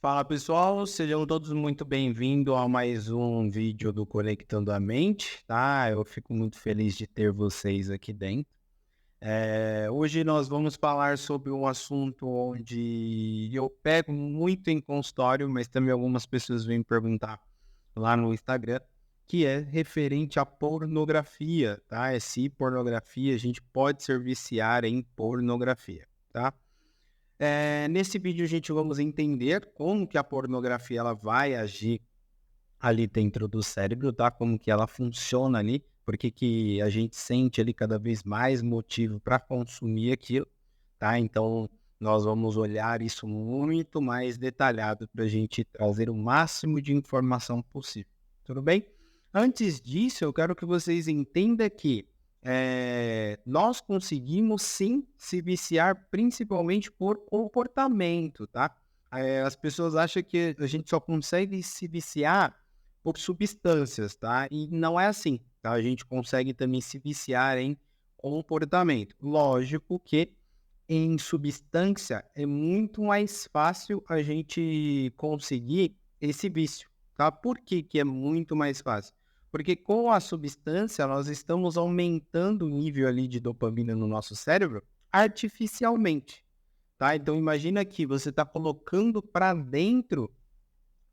Fala pessoal, sejam todos muito bem-vindos a mais um vídeo do Conectando a Mente, tá? Eu fico muito feliz de ter vocês aqui dentro. Hoje nós vamos falar sobre um assunto onde eu pego muito em consultório, mas também algumas pessoas vêm perguntar lá no Instagram, que é referente à pornografia, tá? Se pornografia, a gente pode ser viciar em pornografia, tá? Nesse vídeo a gente vamos entender como que a pornografia ela vai agir ali dentro do cérebro, tá? Como que ela funciona ali, porque que a gente sente ali cada vez mais motivo para consumir aquilo, tá? Então nós vamos olhar isso muito mais detalhado para a gente trazer o máximo de informação possível, tudo bem? Antes disso, eu quero que vocês entendam que nós conseguimos sim se viciar principalmente por comportamento, tá? As pessoas acham que a gente só consegue se viciar por substâncias, tá? E não é assim, tá? A gente consegue também se viciar em comportamento. Lógico que em substância é muito mais fácil a gente conseguir esse vício, tá? Por que que é muito mais fácil? Porque com a substância nós estamos aumentando o nível ali de dopamina no nosso cérebro artificialmente, tá? Então imagina que você está colocando para dentro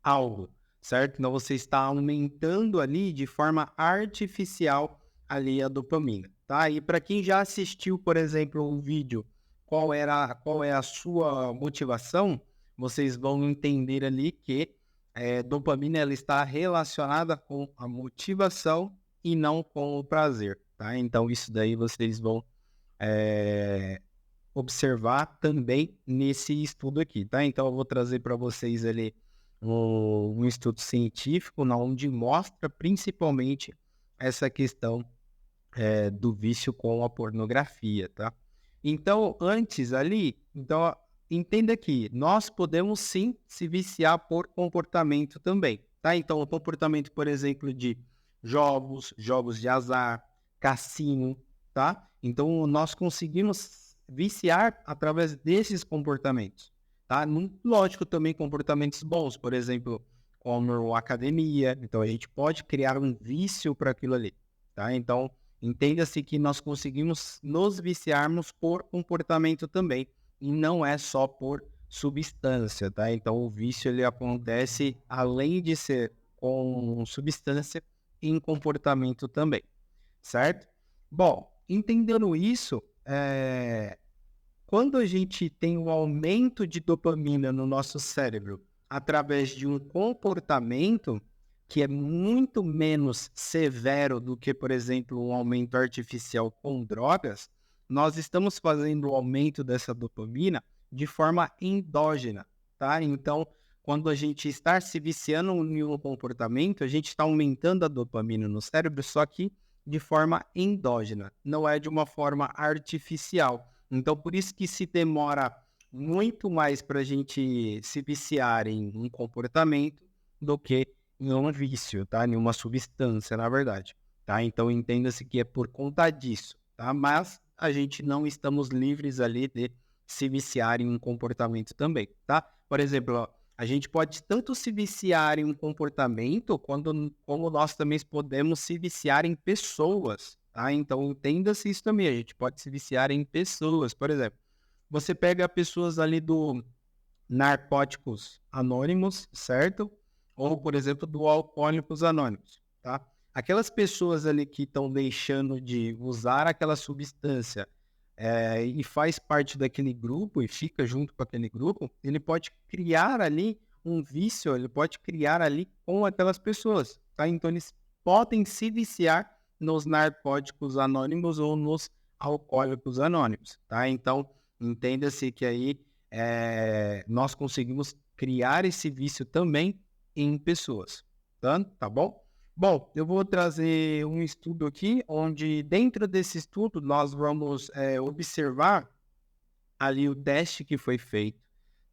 algo, certo? Então você está aumentando ali de forma artificial ali a dopamina, tá? E para quem já assistiu, por exemplo, o vídeo, qual é a sua motivação, vocês vão entender ali que dopamina ela está relacionada com a motivação e não com o prazer, tá? Então isso daí vocês vão eh, observar também nesse estudo aqui, tá? Então eu vou trazer para vocês ali um estudo científico onde mostra principalmente essa questão do vício com a pornografia, tá? Então, antes ali, então entenda que nós podemos sim se viciar por comportamento também, tá? Então, o comportamento, por exemplo, de jogos de azar, cassino, tá? Então, nós conseguimos viciar através desses comportamentos, tá? Lógico, também comportamentos bons, por exemplo, como academia. Então, a gente pode criar um vício para aquilo ali, tá? Então, entenda-se que nós conseguimos nos viciarmos por comportamento também, e não é só por substância, tá? Então, o vício ele acontece além de ser com substância, em comportamento também, certo? Bom, entendendo isso, quando a gente tem um aumento de dopamina no nosso cérebro através de um comportamento que é muito menos severo do que, por exemplo, um aumento artificial com drogas, nós estamos fazendo o aumento dessa dopamina de forma endógena, tá? Então, quando a gente está se viciando em um comportamento, a gente está aumentando a dopamina no cérebro, só que de forma endógena, não é de uma forma artificial. Então, por isso que se demora muito mais para a gente se viciar em um comportamento do que em um vício, tá? Em uma substância, na verdade, tá? Então, entenda-se que é por conta disso, tá? Mas a gente não estamos livres ali de se viciar em um comportamento também, tá? Por exemplo, ó, a gente pode tanto se viciar em um comportamento como nós também podemos se viciar em pessoas, tá? Então, entenda-se isso também. A gente pode se viciar em pessoas. Por exemplo, você pega pessoas ali do Narcóticos Anônimos, certo? Ou, por exemplo, do Alcoólicos Anônimos, tá? Aquelas pessoas ali que estão deixando de usar aquela substância e faz parte daquele grupo e fica junto com aquele grupo, ele pode criar ali um vício, ele pode criar ali com aquelas pessoas, tá? Então, eles podem se viciar nos Narcóticos Anônimos ou nos Alcoólicos Anônimos, tá? Então, entenda-se que aí nós conseguimos criar esse vício também em pessoas, tá bom? Bom, eu vou trazer um estudo aqui, onde dentro desse estudo nós vamos observar ali o teste que foi feito,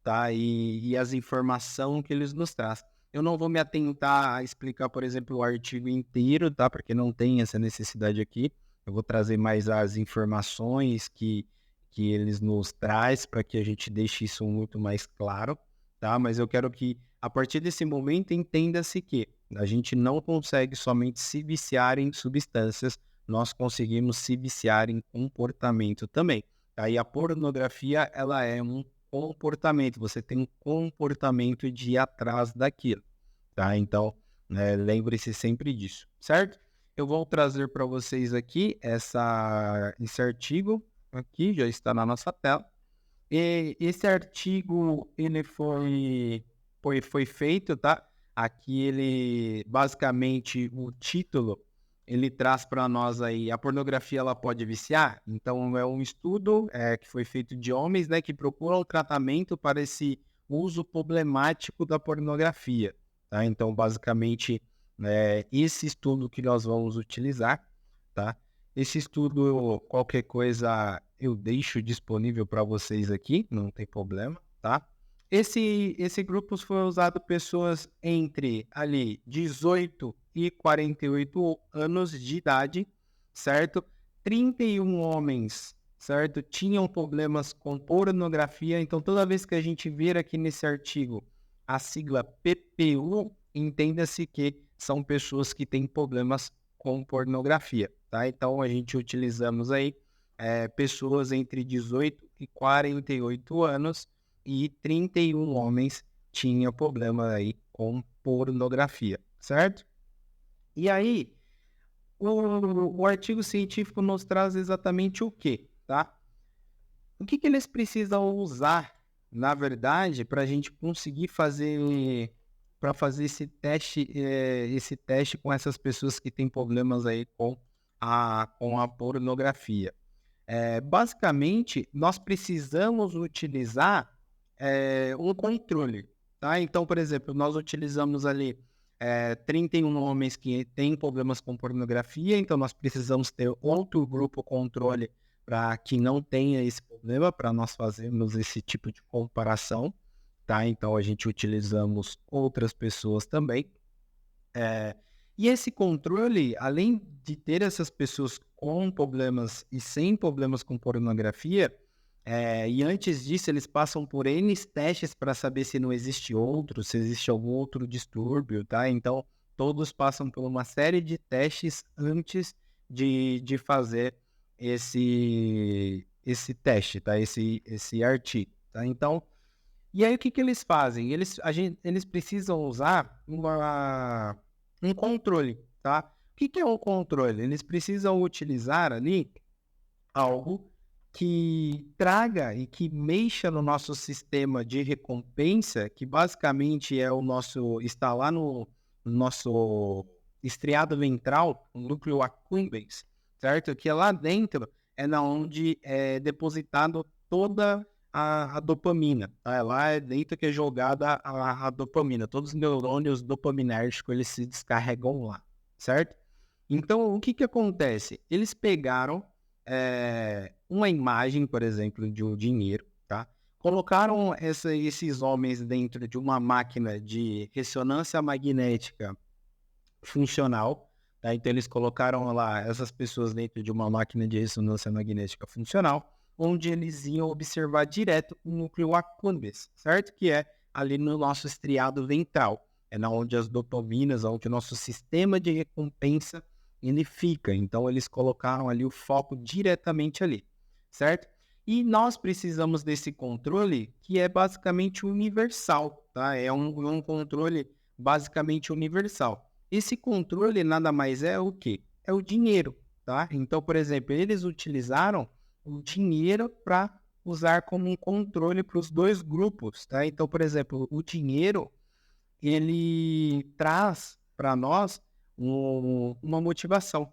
tá? E as informações que eles nos traz. Eu não vou me atentar a explicar, por exemplo, o artigo inteiro, tá? Porque não tem essa necessidade aqui. Eu vou trazer mais as informações que eles nos traz para que a gente deixe isso muito mais claro, tá? Mas eu quero que, a partir desse momento, entenda-se que a gente não consegue somente se viciar em substâncias, nós conseguimos se viciar em comportamento também. Aí a pornografia, ela é um comportamento, você tem um comportamento de ir atrás daquilo, tá? Então, lembre-se sempre disso, certo? Eu vou trazer para vocês aqui esse artigo, aqui já está na nossa tela. E esse artigo, ele foi feito, tá? Aqui ele, basicamente, o título, ele traz para nós aí, a pornografia, ela pode viciar? Então, é um estudo que foi feito de homens, né, que procuram tratamento para esse uso problemático da pornografia, tá? Então, basicamente, esse estudo que nós vamos utilizar, tá? Esse estudo, qualquer coisa, eu deixo disponível para vocês aqui, não tem problema, tá? Esse grupo foi usado pessoas entre ali 18 e 48 anos de idade, certo? 31 homens, certo? Tinham problemas com pornografia, então toda vez que a gente vir aqui nesse artigo a sigla PPU, entenda-se que são pessoas que têm problemas com pornografia, tá? Então, a gente utilizamos aí pessoas entre 18 e 48 anos e 31 homens tinham problema aí com pornografia, certo? E aí, o artigo científico nos traz exatamente o quê, tá? O que eles precisam usar, na verdade, para a gente conseguir fazer esse teste com essas pessoas que têm problemas aí com a pornografia. Basicamente, nós precisamos utilizar um controle, tá? Então, por exemplo, nós utilizamos ali 31 homens que têm problemas com pornografia, então nós precisamos ter outro grupo controle para que não tenha esse problema, para nós fazermos esse tipo de comparação, tá? Então, a gente utilizamos outras pessoas também. E esse controle, além de ter essas pessoas com problemas e sem problemas com pornografia, e antes disso eles passam por N testes para saber se não existe outro, se existe algum outro distúrbio, tá? Então, todos passam por uma série de testes antes de fazer esse teste, tá? Esse artigo, tá? Então, e aí o que eles fazem? Eles precisam usar um controle, tá? O que é um controle? Eles precisam utilizar ali algo que traga e que mexa no nosso sistema de recompensa, que basicamente está lá no nosso estriado ventral, o núcleo accumbens, certo? Que lá dentro é na onde é depositado toda a dopamina, tá? É lá dentro que é jogada a dopamina. Todos os neurônios dopaminérgicos, eles se descarregam lá, certo? Então, o que acontece? Eles pegaram uma imagem, por exemplo, de um dinheiro, tá? Colocaram esses homens dentro de uma máquina de ressonância magnética funcional, tá? Então, eles colocaram lá essas pessoas dentro de uma máquina de ressonância magnética funcional, onde eles iam observar direto o núcleo accumbens, certo? Que é ali no nosso estriado ventral. É na onde as dopaminas, onde o nosso sistema de recompensa ele fica. Então, eles colocaram ali o foco diretamente ali, certo? E nós precisamos desse controle que é basicamente universal, tá? É um controle basicamente universal. Esse controle nada mais é o quê? É o dinheiro, tá? Então, por exemplo, eles utilizaram o dinheiro para usar como um controle para os dois grupos, tá? Então, por exemplo, o dinheiro, ele traz para nós uma motivação,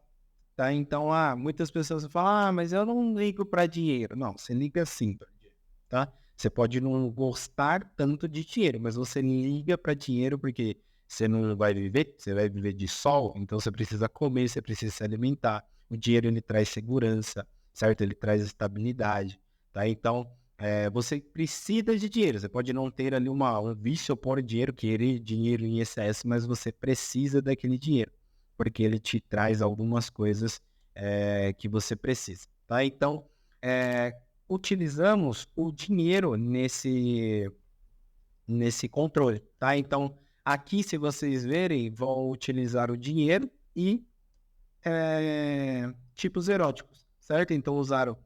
tá? Então, muitas pessoas falam, mas eu não ligo para dinheiro. Não, você liga sim para dinheiro, tá? Você pode não gostar tanto de dinheiro, mas você liga para dinheiro porque você não vai viver, você vai viver de sol, então você precisa comer, você precisa se alimentar. O dinheiro, ele traz segurança, certo? Ele traz estabilidade, tá? Então, você precisa de dinheiro. Você pode não ter ali um vício por dinheiro, querer dinheiro em excesso, mas você precisa daquele dinheiro, porque ele te traz algumas coisas que você precisa, tá? Então, utilizamos o dinheiro nesse controle, tá? Então, aqui, se vocês verem, vão utilizar o dinheiro e tipos eróticos, certo? Então, usaram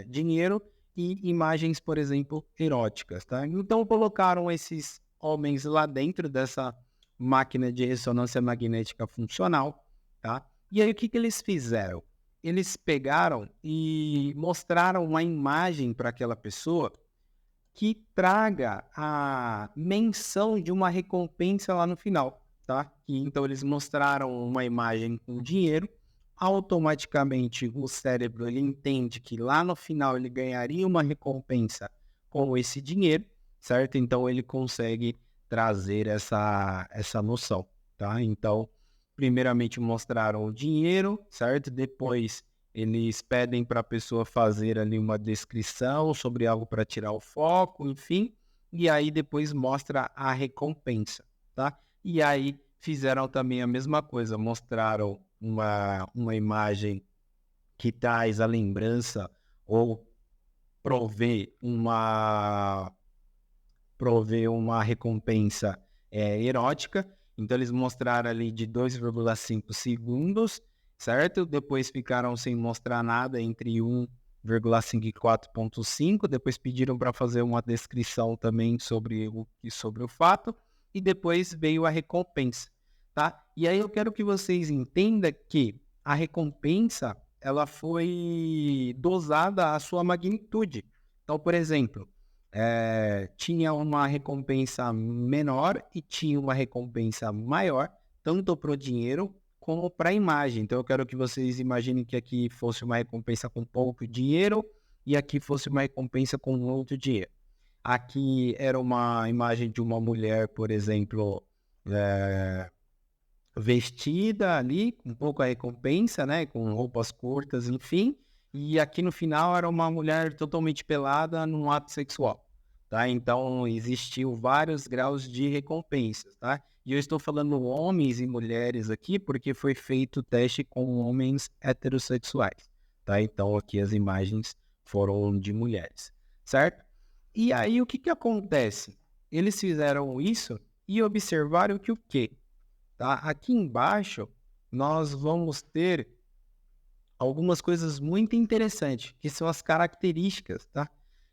dinheiro e imagens, por exemplo, eróticas, tá? Então, colocaram esses homens lá dentro dessa máquina de ressonância magnética funcional, tá? E aí, o que eles fizeram? Eles pegaram e mostraram uma imagem para aquela pessoa que traga a menção de uma recompensa lá no final, tá? E então eles mostraram uma imagem com dinheiro, automaticamente o cérebro ele entende que lá no final ele ganharia uma recompensa com esse dinheiro, certo? Então ele consegue trazer essa noção, tá? Então, primeiramente mostraram o dinheiro, certo? Depois eles pedem para a pessoa fazer ali uma descrição sobre algo para tirar o foco, enfim, e aí depois mostra a recompensa, tá? E aí fizeram também a mesma coisa, mostraram uma imagem que traz a lembrança ou provê uma recompensa erótica. Então, eles mostraram ali de 2,5 segundos, certo? Depois ficaram sem mostrar nada entre 1,5 e 4,5. Depois pediram para fazer uma descrição também sobre o fato. E depois veio a recompensa, tá? E aí eu quero que vocês entendam que a recompensa ela foi dosada à sua magnitude. Então, por exemplo, tinha uma recompensa menor e tinha uma recompensa maior, tanto para o dinheiro como para a imagem. Então, eu quero que vocês imaginem que aqui fosse uma recompensa com pouco dinheiro e aqui fosse uma recompensa com muito dinheiro. Aqui era uma imagem de uma mulher, por exemplo, vestida ali, com pouca recompensa, né? Com roupas curtas, enfim. E aqui no final era uma mulher totalmente pelada num ato sexual, tá? Então, existiu vários graus de recompensas, tá? E eu estou falando homens e mulheres aqui porque foi feito o teste com homens heterossexuais, tá? Então, aqui as imagens foram de mulheres, certo? E aí, o que acontece? Eles fizeram isso e observaram que o quê? Tá? Aqui embaixo, nós vamos ter algumas coisas muito interessantes, que são as características, tá?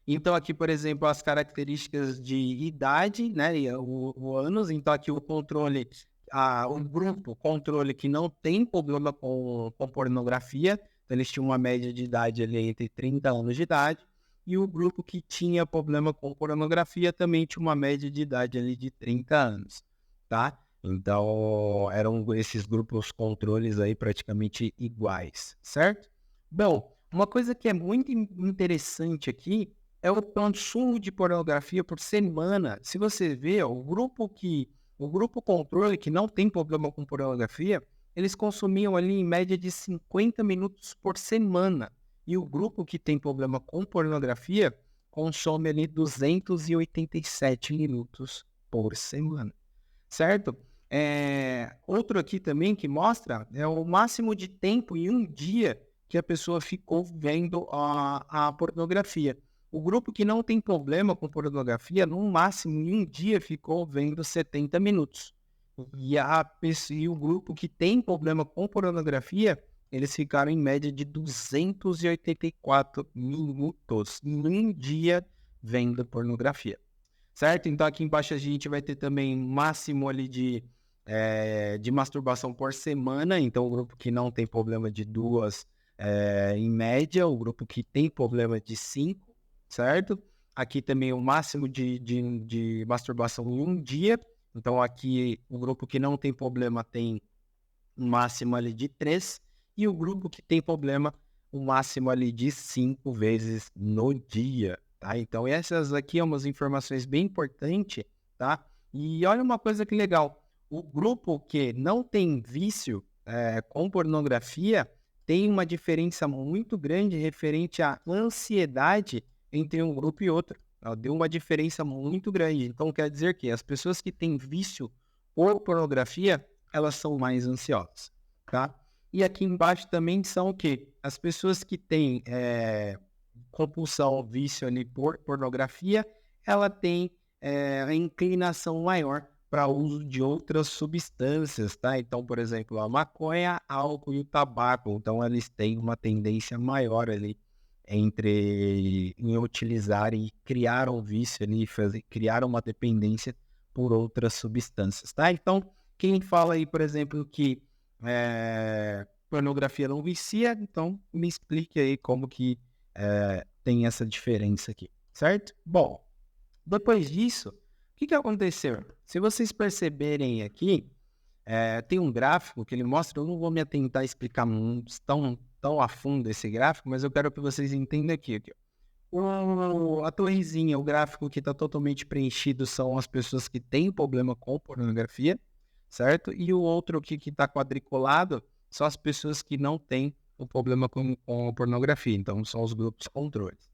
Então, aqui, por exemplo, as características de idade, né, e o anos. Então, aqui o controle, o grupo controle que não tem problema com pornografia, então eles tinham uma média de idade ali entre 30 anos de idade, e o grupo que tinha problema com pornografia também tinha uma média de idade ali de 30 anos, tá? Então, eram esses grupos controles aí praticamente iguais, certo? Bom, uma coisa que é muito interessante aqui é o consumo de pornografia por semana. Se você vê, o grupo controle que não tem problema com pornografia, eles consumiam ali em média de 50 minutos por semana. E o grupo que tem problema com pornografia consome ali 287 minutos por semana, certo? Outro aqui também que mostra o máximo de tempo em um dia que a pessoa ficou vendo a pornografia. O grupo que não tem problema com pornografia, no máximo em um dia ficou vendo 70 minutos. E o grupo que tem problema com pornografia, eles ficaram em média de 284 minutos em um dia vendo pornografia, certo? Então aqui embaixo a gente vai ter também máximo ali de masturbação por semana. Então o grupo que não tem problema de 2, em média, o grupo que tem problema de 5, certo? Aqui também o máximo de masturbação em um dia. Então aqui o grupo que não tem problema tem um máximo ali de 3, e o grupo que tem problema, um máximo ali de 5 vezes no dia, tá? Então essas aqui são umas informações bem importantes, tá? E olha uma coisa que legal, o grupo que não tem vício com pornografia tem uma diferença muito grande referente à ansiedade entre um grupo e outro. Ela deu uma diferença muito grande. Então quer dizer que as pessoas que têm vício por pornografia, elas são mais ansiosas, tá? E aqui embaixo também são o quê? As pessoas que têm compulsão, vício ali por pornografia, ela tem a inclinação maior para o uso de outras substâncias, tá? Então, por exemplo, a maconha, álcool e o tabaco. Então, eles têm uma tendência maior ali em utilizar e criar um vício ali, criar uma dependência por outras substâncias, tá? Então, quem fala aí, por exemplo, que pornografia não vicia, então me explique aí como que tem essa diferença aqui, certo? Bom, depois disso, o que aconteceu? Se vocês perceberem aqui, tem um gráfico que ele mostra, eu não vou me atentar a explicar tão a fundo esse gráfico, mas eu quero que vocês entendam aqui. A torrezinha, o gráfico que está totalmente preenchido são as pessoas que têm problema com pornografia, certo? E o outro aqui que está quadriculado são as pessoas que não têm o problema com pornografia, então são os grupos controles.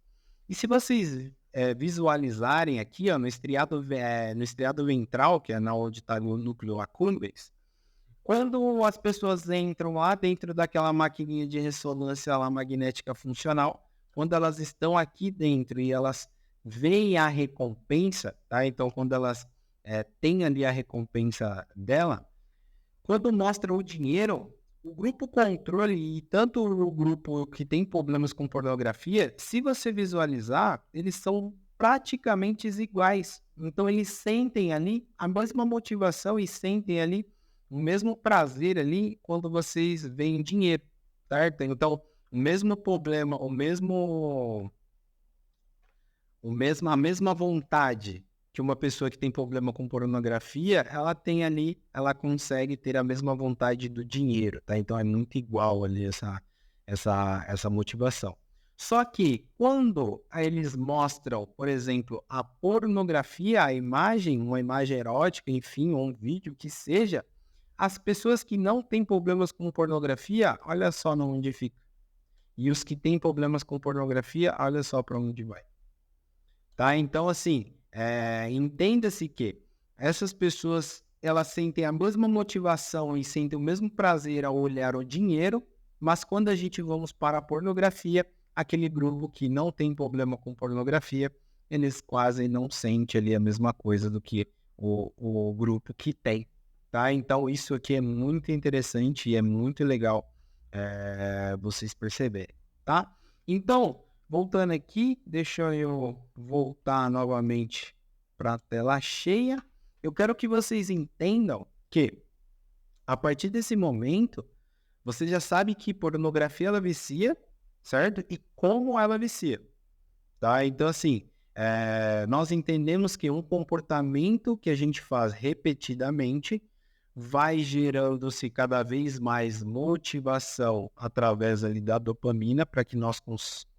E se vocês visualizarem aqui, ó, no estriado ventral, que é onde está o núcleo accumbens, quando as pessoas entram lá dentro daquela maquininha de ressonância lá, magnética funcional, quando elas estão aqui dentro e elas veem a recompensa, tá? Então, quando elas têm ali a recompensa dela, quando mostra o dinheiro, o grupo controle e tanto o grupo que tem problemas com pornografia, se você visualizar, eles são praticamente iguais. Então, eles sentem ali a mesma motivação e sentem ali o mesmo prazer ali quando vocês veem dinheiro, certo? Então, o mesmo problema, a mesma vontade que uma pessoa que tem problema com pornografia, ela tem ali, ela consegue ter a mesma vontade do dinheiro, tá? Então, é muito igual ali essa motivação. Só que quando eles mostram, por exemplo, a pornografia, a imagem, uma imagem erótica, enfim, ou um vídeo que seja, as pessoas que não têm problemas com pornografia, olha só onde fica. E os que têm problemas com pornografia, olha só para onde vai. Tá? Então, assim, entenda-se que essas pessoas, elas sentem a mesma motivação e sentem o mesmo prazer ao olhar o dinheiro, mas quando a gente vamos para a pornografia, aquele grupo que não tem problema com pornografia, eles quase não sentem ali a mesma coisa do que o grupo que tem. Tá? Então, isso aqui é muito interessante e é muito legal vocês perceberem, tá? Então, voltando aqui, deixa eu voltar novamente para a tela cheia. Eu quero que vocês entendam que, a partir desse momento, você já sabe que pornografia ela vicia, certo? E como ela vicia, tá? Então, assim, nós entendemos que um comportamento que a gente faz repetidamente vai gerando-se cada vez mais motivação através ali da dopamina para que nós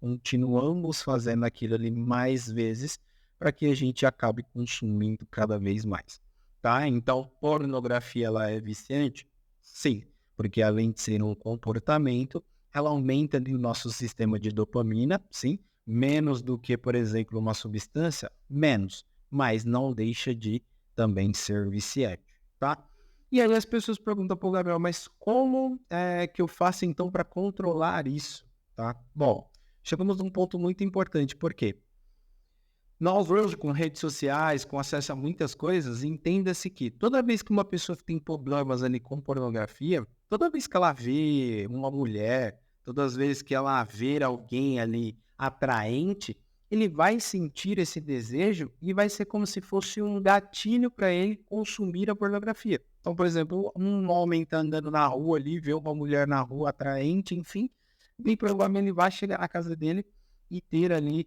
continuamos fazendo aquilo ali mais vezes para que a gente acabe consumindo cada vez mais, tá? Então, pornografia ela é viciante? Sim, porque além de ser um comportamento, ela aumenta ali o nosso sistema de dopamina, sim, menos do que, por exemplo, uma substância, menos, mas não deixa de também ser viciante, tá? E aí as pessoas perguntam para o Gabriel, mas como é que eu faço então para controlar isso, tá? Bom, chegamos num ponto muito importante, porque nós hoje com redes sociais, com acesso a muitas coisas, entenda-se que toda vez que uma pessoa tem problemas ali com pornografia, toda vez que ela vê uma mulher, todas as vezes que ela vê alguém ali atraente, ele vai sentir esse desejo e vai ser como se fosse um gatilho para ele consumir a pornografia. Então, por exemplo, um homem está andando na rua ali, vê uma mulher na rua atraente, enfim, bem provavelmente ele vai chegar na casa dele e ter ali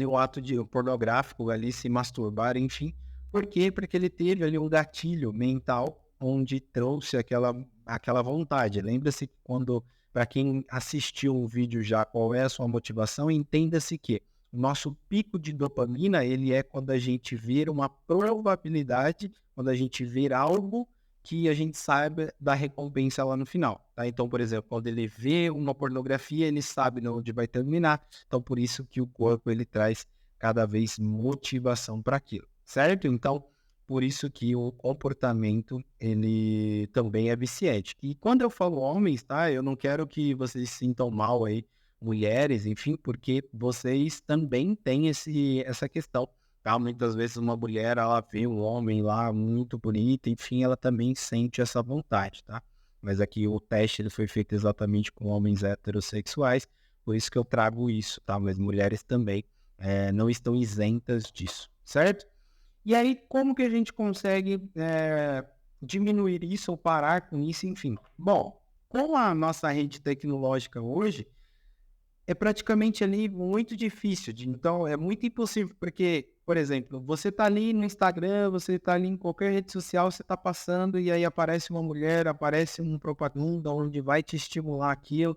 o ato pornográfico ali, se masturbar, enfim. Por quê? Porque ele teve ali um gatilho mental onde trouxe aquela vontade. Lembra-se que para quem assistiu o vídeo já, qual é a sua motivação, entenda-se que o nosso pico de dopamina, ele é quando a gente vê uma probabilidade, quando a gente vê algo que a gente saiba da recompensa lá no final, tá? Então, por exemplo, quando ele vê uma pornografia, ele sabe onde vai terminar. Então, por isso que o corpo, ele traz cada vez motivação para aquilo, certo? Então, por isso que o comportamento, ele também é viciante. E quando eu falo homens, tá? Eu não quero que vocês se sintam mal aí, mulheres, enfim, porque vocês também têm essa questão tá? Muitas vezes uma mulher, ela vê um homem lá muito bonito, enfim, ela também sente essa vontade, tá? Mas aqui o teste ele foi feito exatamente com homens heterossexuais, por isso que eu trago isso, tá? Mas mulheres também não estão isentas disso, certo? E aí, como que a gente consegue diminuir isso ou parar com isso, enfim? Bom, com a nossa rede tecnológica hoje, é praticamente ali muito difícil, então é muito impossível, porque, por exemplo, você está ali no Instagram, você está ali em qualquer rede social, você está passando e aí aparece uma mulher, aparece um propaganda onde vai te estimular aquilo,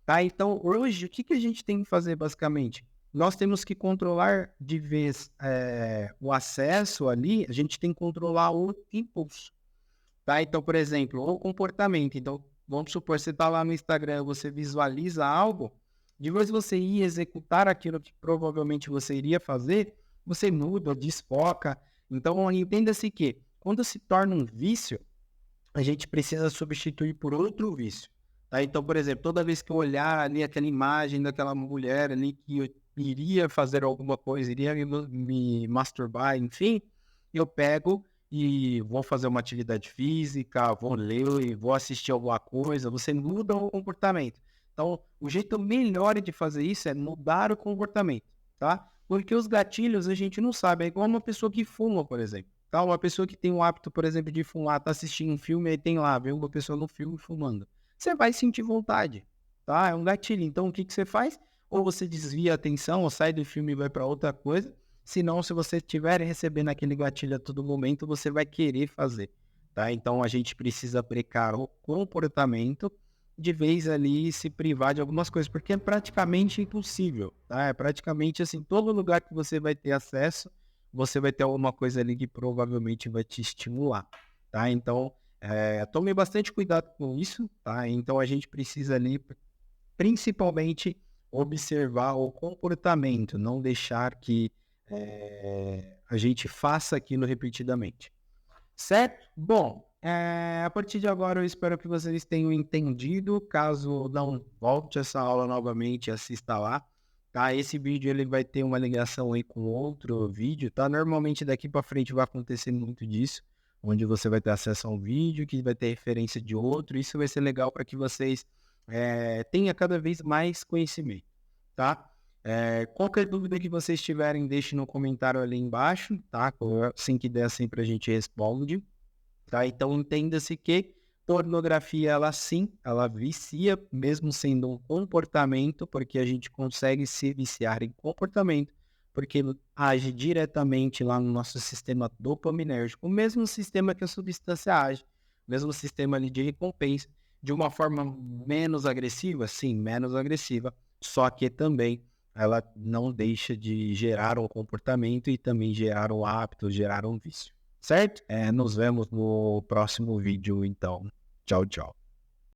tá? Então, hoje, o que que a gente tem que fazer basicamente? Nós temos que controlar de vez o acesso ali, a gente tem que controlar o impulso, tá? Então, por exemplo, o comportamento. Então, vamos supor, você está lá no Instagram, você visualiza algo, de vez você ir executar aquilo que provavelmente você iria fazer, você muda, desfoca. Então, entenda-se que quando se torna um vício, a gente precisa substituir por outro vício, tá? Então, por exemplo, toda vez que eu olhar ali aquela imagem daquela mulher ali que eu iria fazer alguma coisa, iria me masturbar, enfim, eu pego e vou fazer uma atividade física, vou ler, vou assistir alguma coisa, você muda o comportamento. Então, o jeito melhor de fazer isso é mudar o comportamento, tá? Porque os gatilhos a gente não sabe, é igual uma pessoa que fuma, por exemplo. Tá? Uma pessoa que tem o hábito, por exemplo, de fumar, tá assistindo um filme e tem lá, vê uma pessoa no filme fumando. Você vai sentir vontade, tá? É um gatilho. Então, o que que você faz? Ou você desvia a atenção, ou sai do filme e vai para outra coisa. Senão, se você estiver recebendo aquele gatilho a todo momento, você vai querer fazer, tá? Então, a gente precisa brecar o comportamento de vez ali se privar de algumas coisas, porque é praticamente impossível, tá? É praticamente assim, todo lugar que você vai ter acesso, você vai ter alguma coisa ali que provavelmente vai te estimular, tá? Então, tome bastante cuidado com isso, tá? Então, a gente precisa ali, principalmente, observar o comportamento, não deixar que a gente faça aquilo repetidamente. Certo? Bom, a partir de agora eu espero que vocês tenham entendido. Caso não volte essa aula novamente, assista lá, tá? Esse vídeo ele vai ter uma ligação aí com outro vídeo, tá? Normalmente daqui para frente vai acontecer muito disso, onde você vai ter acesso a um vídeo que vai ter referência de outro. Isso vai ser legal para que vocês tenham cada vez mais conhecimento, tá? Qualquer dúvida que vocês tiverem, deixe no comentário ali embaixo, tá? Assim que der, sempre a gente responde, tá? Então, entenda-se que pornografia, ela sim, ela vicia, mesmo sendo um comportamento, porque a gente consegue se viciar em comportamento, porque age diretamente lá no nosso sistema dopaminérgico, o mesmo sistema que a substância age, o mesmo sistema ali de recompensa, de uma forma menos agressiva, sim, menos agressiva, só que também ela não deixa de gerar um comportamento e também gerar um hábito, gerar um vício. Certo? Nos vemos no próximo vídeo, então. Tchau, tchau.